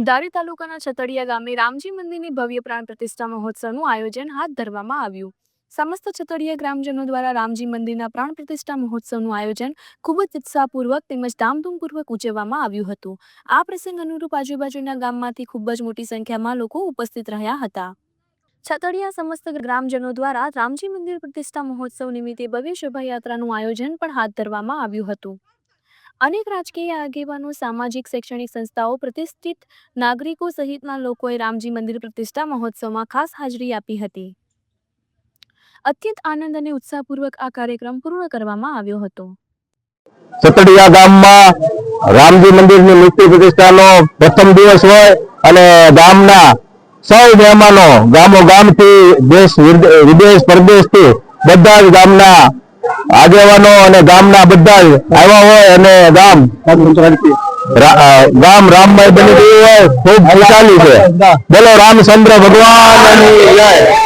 ધારી તાલુકાના છતડિયા ગામે રામજી મંદિરની ભવ્ય પ્રાણ પ્રતિષ્ઠા મહોત્સવનું આયોજન હાથ ધરવામાં આવ્યું। સમસ્ત છતડિયા ગ્રામજનો દ્વારા રામજી મંદિરના પ્રાણ પ્રતિષ્ઠા મહોત્સવનું આયોજન ખૂબ જ ઉત્સાહપૂર્વક તેમજ ધામધૂમપૂર્વક ઉજવવામાં આવ્યું હતું। આ પ્રસંગ અનુરૂપ આજુબાજુના ગામમાંથી ખૂબ જ મોટી સંખ્યામાં લોકો ઉપસ્થિત રહ્યા હતા। છતડિયા સમસ્ત ગ્રામજનો દ્વારા રામજી મંદિર પ્રતિષ્ઠા મહોત્સવ નિમિત્તે ભવ્ય શોભાયાત્રાનું આયોજન પણ હાથ ધરવામાં આવ્યું હતું। अनेक राजकीय आगेवानों, सामाजिक शैक्षणिक संस्थाओं, प्रतिष्ठित नागरिकों सहितना लोकोए रामजी मंदिर प्रतिष्ठा महोत्सव में खास हाजरी आपी हती। अत्यंत आनंद अने उत्साहपूर्वक आ कार्यक्रम पूर्ण करवामां आव्यो हतो। छतडिया गाममां रामजी मंदिरनी मूर्ति प्रतिष्ठानो प्रथम दिवस होय अने गामना सौ मेहमानो गामो गामथी देश विदेश परदेशथी बधा ज गामना આગેવાનો અને ગામના બધા આવ્યા હોય અને ગામ રામમય બની ગયું હોય, ખૂબ ખુશાલી છે। બોલો રામચંદ્ર ભગવાનની જય।